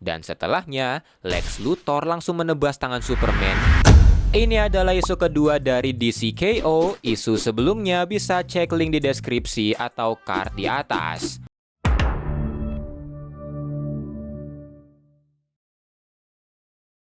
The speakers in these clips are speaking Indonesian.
Dan setelahnya, Lex Luthor langsung menebas tangan Superman. Ini adalah isu kedua dari DCKO. Isu sebelumnya bisa cek link di deskripsi atau card di atas.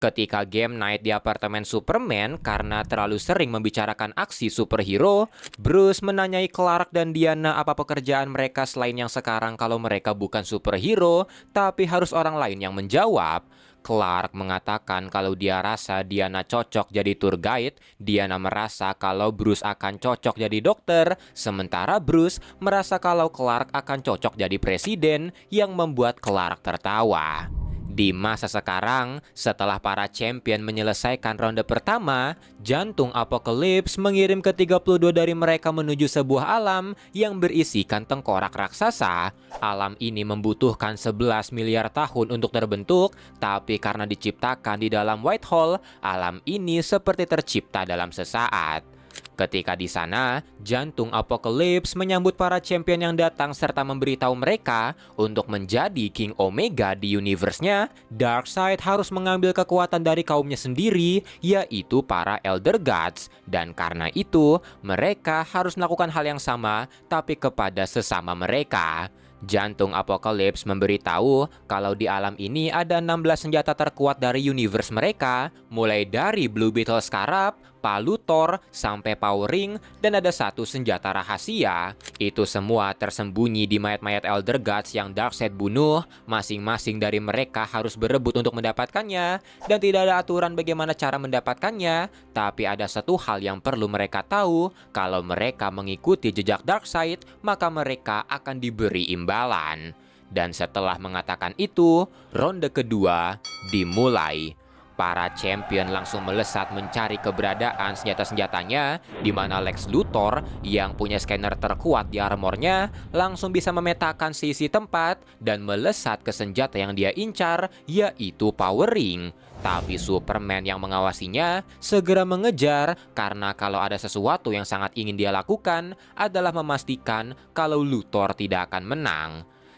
Ketika game night di apartemen Superman karena terlalu sering membicarakan aksi superhero, Bruce menanyai Clark dan Diana apa pekerjaan mereka selain yang sekarang kalau mereka bukan superhero, tapi harus orang lain yang menjawab. Clark mengatakan kalau dia rasa Diana cocok jadi tour guide, Diana merasa kalau Bruce akan cocok jadi dokter, sementara Bruce merasa kalau Clark akan cocok jadi presiden yang membuat Clark tertawa. Di masa sekarang, setelah para champion menyelesaikan ronde pertama, jantung Apocalypse mengirim ke-32 dari mereka menuju sebuah alam yang berisikan tengkorak raksasa. Alam ini membutuhkan 11 miliar tahun untuk terbentuk, tapi karena diciptakan di dalam Whitehall, alam ini seperti tercipta dalam sesaat. Ketika di sana, jantung Apocalypse menyambut para champion yang datang serta memberitahu mereka untuk menjadi King Omega di universe-nya, Darkseid harus mengambil kekuatan dari kaumnya sendiri, yaitu para Elder Gods. Dan karena itu, mereka harus melakukan hal yang sama, tapi kepada sesama mereka. Jantung Apocalypse memberitahu kalau di alam ini ada 16 senjata terkuat dari universe mereka, mulai dari Blue Beetle Scarab, Palutor, sampai Power Ring, dan ada satu senjata rahasia. Itu semua tersembunyi di mayat-mayat Elder Gods yang Darkseid bunuh. Masing-masing dari mereka harus berebut untuk mendapatkannya, dan tidak ada aturan bagaimana cara mendapatkannya. Tapi ada satu hal yang perlu mereka tahu, kalau mereka mengikuti jejak Darkseid, maka mereka akan diberi imbalan. Dan setelah mengatakan itu, ronde kedua dimulai. Para champion langsung melesat mencari keberadaan senjata-senjatanya, di mana Lex Luthor yang punya scanner terkuat di armornya langsung bisa memetakan sisi tempat dan melesat ke senjata yang dia incar, yaitu Power Ring. Tapi Superman yang mengawasinya segera mengejar karena kalau ada sesuatu yang sangat ingin dia lakukan adalah memastikan kalau Luthor tidak akan menang.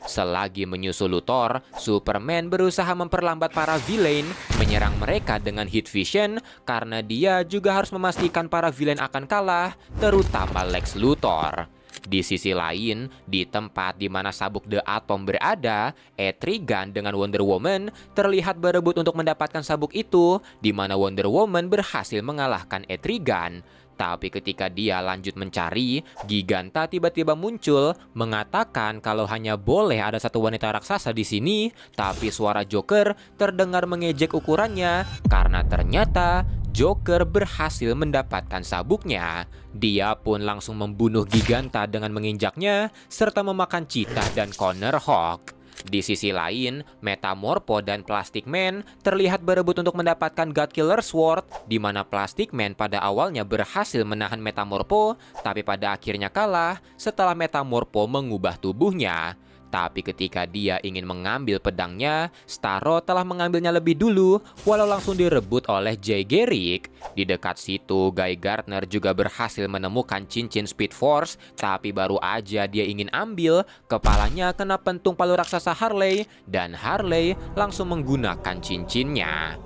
Selagi menyusul Luthor, Superman berusaha memperlambat para villain, menyerang mereka dengan heat vision karena dia juga harus memastikan para villain akan kalah, terutama Lex Luthor. Di sisi lain, di tempat di mana sabuk The Atom berada, Etrigan dengan Wonder Woman terlihat berebut untuk mendapatkan sabuk itu, di mana Wonder Woman berhasil mengalahkan Etrigan. Tapi ketika dia lanjut mencari, Giganta tiba-tiba muncul mengatakan kalau hanya boleh ada satu wanita raksasa di sini, tapi suara Joker terdengar mengejek ukurannya karena ternyata Joker berhasil mendapatkan sabuknya. Dia pun langsung membunuh Giganta dengan menginjaknya serta memakan Cheetah dan Connor Hawk. Di sisi lain, Metamorpho dan Plastic Man terlihat berebut untuk mendapatkan God Killer Sword, di mana Plastic Man pada awalnya berhasil menahan Metamorpho, tapi pada akhirnya kalah setelah Metamorpho mengubah tubuhnya. Tapi ketika dia ingin mengambil pedangnya, Starro telah mengambilnya lebih dulu, walau langsung direbut oleh Jay Garrick. Di dekat situ, Guy Gardner juga berhasil menemukan cincin Speed Force, tapi baru aja dia ingin ambil, kepalanya kena pentung palu raksasa Harley, dan Harley langsung menggunakan cincinnya.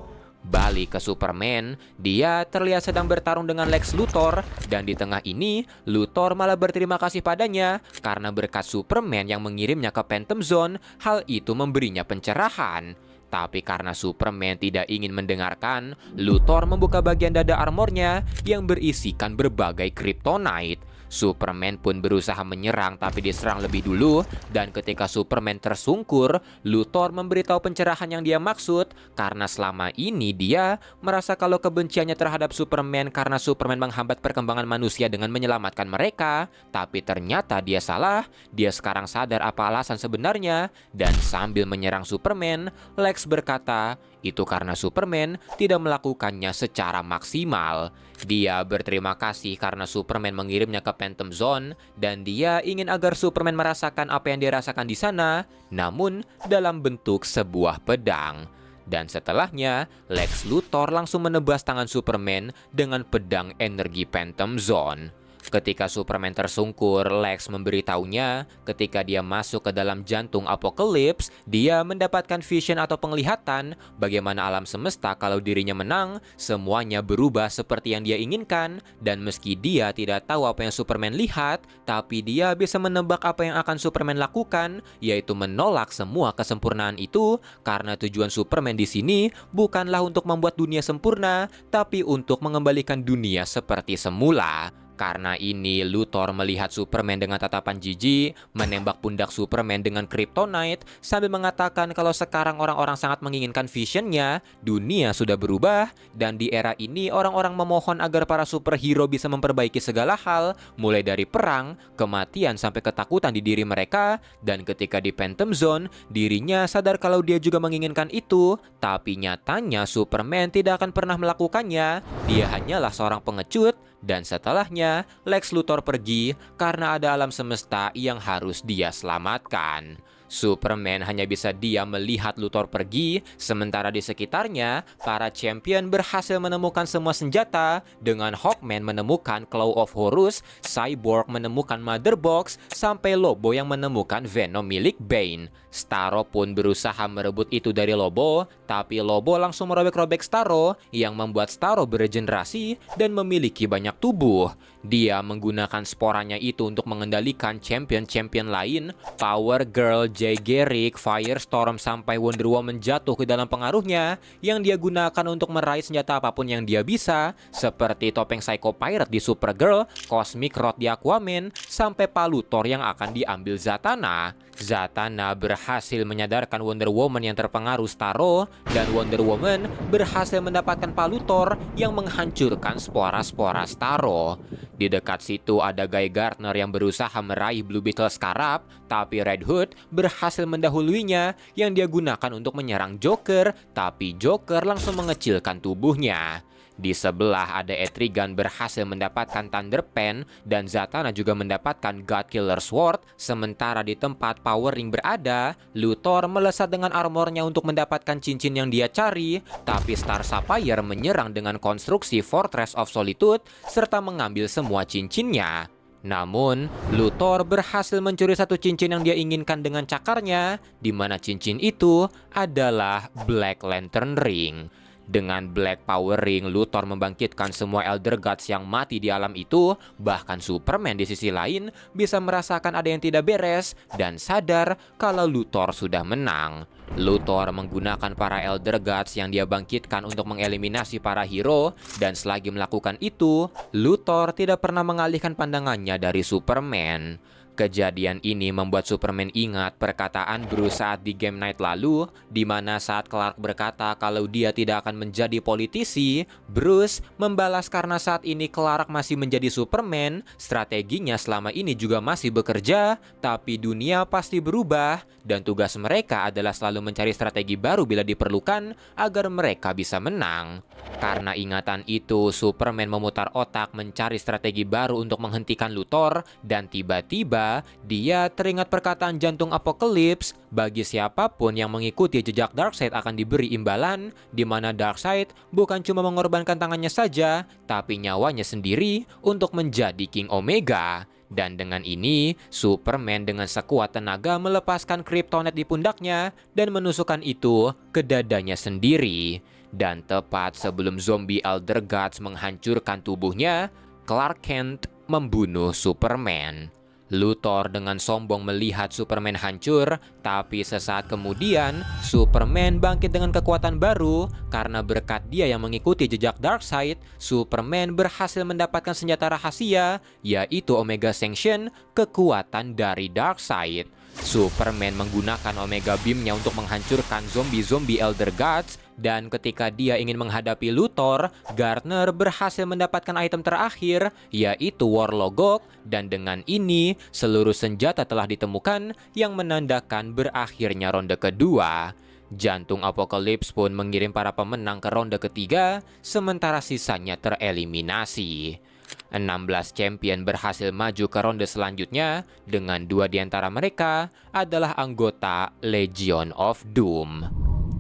Balik ke Superman, dia terlihat sedang bertarung dengan Lex Luthor, dan di tengah ini, Luthor malah berterima kasih padanya karena berkat Superman yang mengirimnya ke Phantom Zone, hal itu memberinya pencerahan. Tapi karena Superman tidak ingin mendengarkan, Luthor membuka bagian dada armornya yang berisikan berbagai kryptonite. Superman pun berusaha menyerang tapi diserang lebih dulu, dan ketika Superman tersungkur, Luthor memberitahu pencerahan yang dia maksud karena selama ini dia merasa kalau kebenciannya terhadap Superman karena Superman menghambat perkembangan manusia dengan menyelamatkan mereka, tapi ternyata dia salah. Dia sekarang sadar apa alasan sebenarnya, dan sambil menyerang Superman, Lex berkata, itu karena Superman tidak melakukannya secara maksimal. Dia berterima kasih karena Superman mengirimnya ke Phantom Zone, dan dia ingin agar Superman merasakan apa yang dirasakan di sana, namun dalam bentuk sebuah pedang. Dan setelahnya, Lex Luthor langsung menebas tangan Superman dengan pedang energi Phantom Zone. Ketika Superman tersungkur, Lex memberitahunya ketika dia masuk ke dalam jantung Apokalips, dia mendapatkan vision atau penglihatan bagaimana alam semesta kalau dirinya menang, semuanya berubah seperti yang dia inginkan. Dan meski dia tidak tahu apa yang Superman lihat, tapi dia bisa menebak apa yang akan Superman lakukan, yaitu menolak semua kesempurnaan itu, karena tujuan Superman di sini bukanlah untuk membuat dunia sempurna, tapi untuk mengembalikan dunia seperti semula. Karena ini, Luthor melihat Superman dengan tatapan jijik, menembak pundak Superman dengan kryptonite, sambil mengatakan kalau sekarang orang-orang sangat menginginkan visionnya, dunia sudah berubah, dan di era ini orang-orang memohon agar para superhero bisa memperbaiki segala hal, mulai dari perang, kematian, sampai ketakutan di diri mereka, dan ketika di Phantom Zone, dirinya sadar kalau dia juga menginginkan itu, tapi nyatanya Superman tidak akan pernah melakukannya, dia hanyalah seorang pengecut, dan setelahnya, Lex Luthor pergi karena ada alam semesta yang harus dia selamatkan. Superman hanya bisa diam melihat Luthor pergi, sementara di sekitarnya, para champion berhasil menemukan semua senjata, dengan Hawkman menemukan Claw of Horus, Cyborg menemukan Mother Box, sampai Lobo yang menemukan Venom milik Bane. Starro pun berusaha merebut itu dari Lobo, tapi Lobo langsung merobek-robek Starro, yang membuat Starro beregenerasi dan memiliki banyak tubuh. Dia menggunakan sporanya itu untuk mengendalikan champion-champion lain, Power Girl, Jay Garrick, Firestorm, sampai Wonder Woman jatuh ke dalam pengaruhnya, yang dia gunakan untuk meraih senjata apapun yang dia bisa, seperti topeng Psycho Pirate di Supergirl, Cosmic Rod di Aquaman, sampai palu Thor yang akan diambil Zatanna. Zatanna berhasil menyadarkan Wonder Woman yang terpengaruh Starro, dan Wonder Woman berhasil mendapatkan palu Thor yang menghancurkan spora-spora Starro. Di dekat situ ada Guy Gardner yang berusaha meraih Blue Beetle Scarab, tapi Red Hood berhasil mendahuluinya yang dia gunakan untuk menyerang Joker, tapi Joker langsung mengecilkan tubuhnya. Di sebelah ada Etrigan berhasil mendapatkan Thunder Pen, dan Zatanna juga mendapatkan God Killer Sword. Sementara di tempat Power Ring berada, Luthor melesat dengan armornya untuk mendapatkan cincin yang dia cari, tapi Star Sapphire menyerang dengan konstruksi Fortress of Solitude serta mengambil semua cincinnya. Namun, Luthor berhasil mencuri satu cincin yang dia inginkan dengan cakarnya, di mana cincin itu adalah Black Lantern Ring. Dengan Black Power Ring, Luthor membangkitkan semua Elder Gods yang mati di alam itu, bahkan Superman di sisi lain bisa merasakan ada yang tidak beres dan sadar kalau Luthor sudah menang. Luthor menggunakan para Elder Gods yang dia bangkitkan untuk mengeliminasi para hero, dan selagi melakukan itu, Luthor tidak pernah mengalihkan pandangannya dari Superman. Kejadian ini membuat Superman ingat perkataan Bruce saat di Game Night lalu, di mana saat Clark berkata kalau dia tidak akan menjadi politisi, Bruce membalas karena saat ini Clark masih menjadi Superman, strateginya selama ini juga masih bekerja, tapi dunia pasti berubah, dan tugas mereka adalah selalu mencari strategi baru bila diperlukan agar mereka bisa menang. Karena ingatan itu, Superman memutar otak mencari strategi baru untuk menghentikan Luthor, dan tiba-tiba dia teringat perkataan jantung Apokalips, bagi siapapun yang mengikuti jejak Darkseid akan diberi imbalan, di mana Darkseid bukan cuma mengorbankan tangannya saja, tapi nyawanya sendiri untuk menjadi King Omega. Dan dengan ini, Superman dengan sekuat tenaga melepaskan kryptonite di pundaknya dan menusukkan itu ke dadanya sendiri. Dan tepat sebelum zombie Elder Gods menghancurkan tubuhnya, Clark Kent membunuh Superman. Luthor dengan sombong melihat Superman hancur, tapi sesaat kemudian Superman bangkit dengan kekuatan baru. Karena berkat dia yang mengikuti jejak Darkseid, Superman berhasil mendapatkan senjata rahasia, yaitu Omega Sanction, kekuatan dari Darkseid. Superman menggunakan Omega Beam-nya untuk menghancurkan zombie-zombie Elder Gods, dan ketika dia ingin menghadapi Luthor, Gardner berhasil mendapatkan item terakhir, yaitu War Logok, dan dengan ini seluruh senjata telah ditemukan yang menandakan berakhirnya ronde kedua. Jantung Apokalips pun mengirim para pemenang ke ronde ketiga, sementara sisanya tereliminasi. 16 champion berhasil maju ke ronde selanjutnya, dengan 2 di antara mereka adalah anggota Legion of Doom.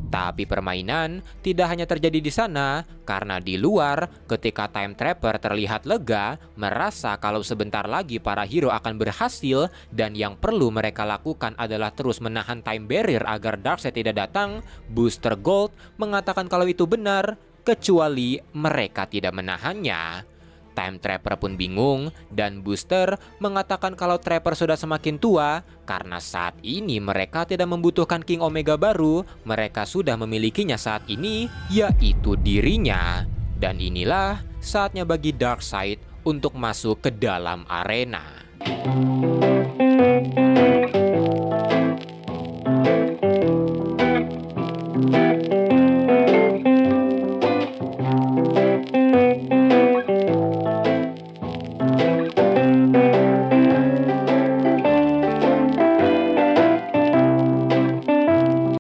Tapi permainan tidak hanya terjadi di sana, karena di luar, ketika Time Trapper terlihat lega, merasa kalau sebentar lagi para hero akan berhasil, dan yang perlu mereka lakukan adalah terus menahan Time Barrier agar Darkseid tidak datang, Booster Gold mengatakan kalau itu benar, kecuali mereka tidak menahannya. Time Trapper pun bingung, dan Booster mengatakan kalau Trapper sudah semakin tua, karena saat ini mereka tidak membutuhkan King Omega baru, mereka sudah memilikinya saat ini, yaitu dirinya. Dan inilah saatnya bagi Darkseid untuk masuk ke dalam arena.